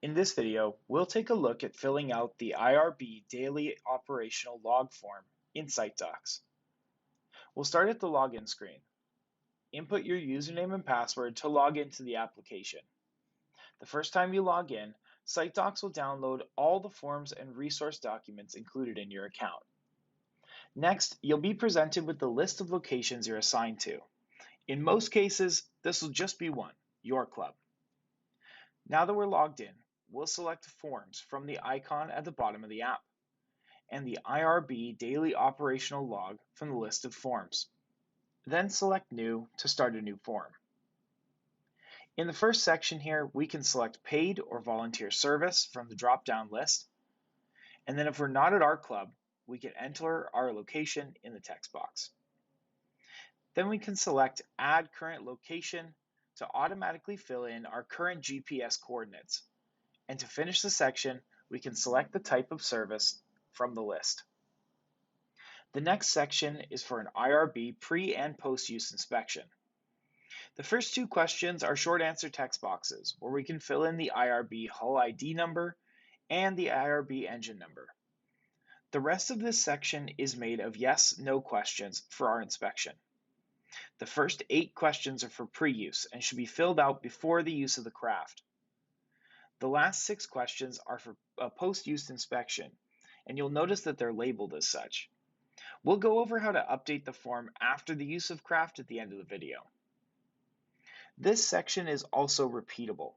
In this video, we'll take a look at filling out the IRB Daily Operational Log form in SiteDocs. We'll start at the login screen. Input your username and password to log into the application. The first time you log in, SiteDocs will download all the forms and resource documents included in your account. Next, you'll be presented with the list of locations you're assigned to. In most cases, this will just be one, your club. Now that we're logged in, we'll select Forms from the icon at the bottom of the app, and the IRB Daily Operational Log from the list of forms. Then select New to start a new form. In the first section here, we can select Paid or Volunteer Service from the drop-down list, and then if we're not at our club, we can enter our location in the text box. Then we can select Add Current Location to automatically fill in our current GPS coordinates. And to finish the section, we can select the type of service from the list. The next section is for an IRB pre- and post-use inspection. The first two questions are short answer text boxes where we can fill in the IRB hull ID number and the IRB engine number. The rest of this section is made of yes/no questions for our inspection. The first 8 questions are for pre-use and should be filled out before the use of the craft. The last 6 questions are for a post-use inspection, and you'll notice that they're labeled as such. We'll go over how to update the form after the use of craft at the end of the video. This section is also repeatable,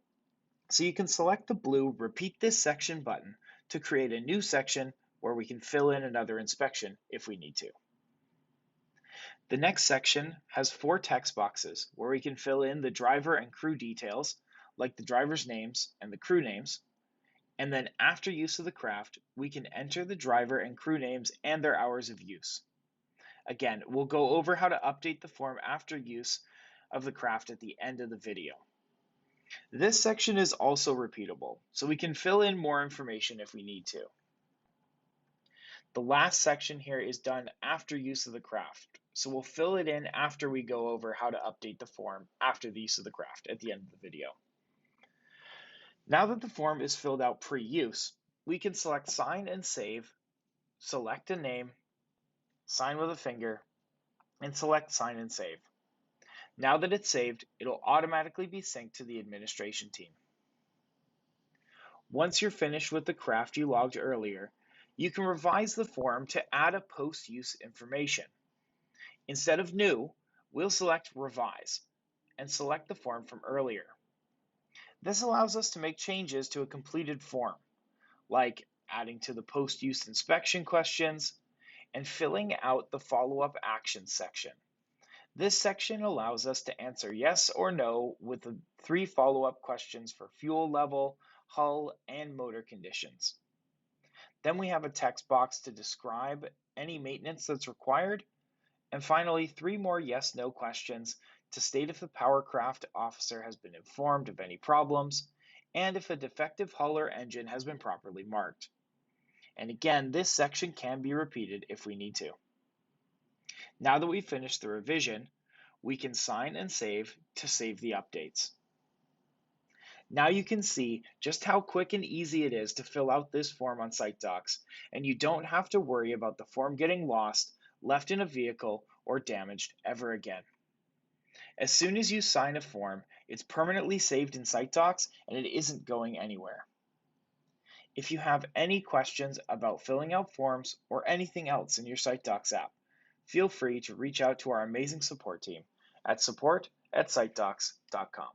so you can select the blue Repeat This Section button to create a new section where we can fill in another inspection if we need to. The next section has 4 text boxes where we can fill in the driver and crew details, like the driver's names and the crew names, and then after use of the craft, we can enter the driver and crew names and their hours of use. Again, we'll go over how to update the form after use of the craft at the end of the video. This section is also repeatable, so we can fill in more information if we need to. The last section here is done after use of the craft, so we'll fill it in after we go over how to update the form after the use of the craft at the end of the video. Now that the form is filled out pre-use, we can select Sign and Save, select a name, sign with a finger, and select Sign and Save. Now that it's saved, it'll automatically be synced to the administration team. Once you're finished with the craft you logged earlier, you can revise the form to add a post-use information. Instead of New, we'll select Revise and select the form from earlier. This allows us to make changes to a completed form, like adding to the post-use inspection questions and filling out the follow-up actions section. This section allows us to answer yes or no with the 3 follow-up questions for fuel level, hull, and motor conditions. Then we have a text box to describe any maintenance that's required, and finally 3 more yes/no questions to state if the powercraft officer has been informed of any problems and if a defective hull or engine has been properly marked. And again, this section can be repeated if we need to. Now that we've finished the revision, we can sign and save to save the updates. Now you can see just how quick and easy it is to fill out this form on SiteDocs, and you don't have to worry about the form getting lost, left in a vehicle, or damaged ever again. As soon as you sign a form, it's permanently saved in SiteDocs and it isn't going anywhere. If you have any questions about filling out forms or anything else in your SiteDocs app, feel free to reach out to our amazing support team at support@sitedocs.com.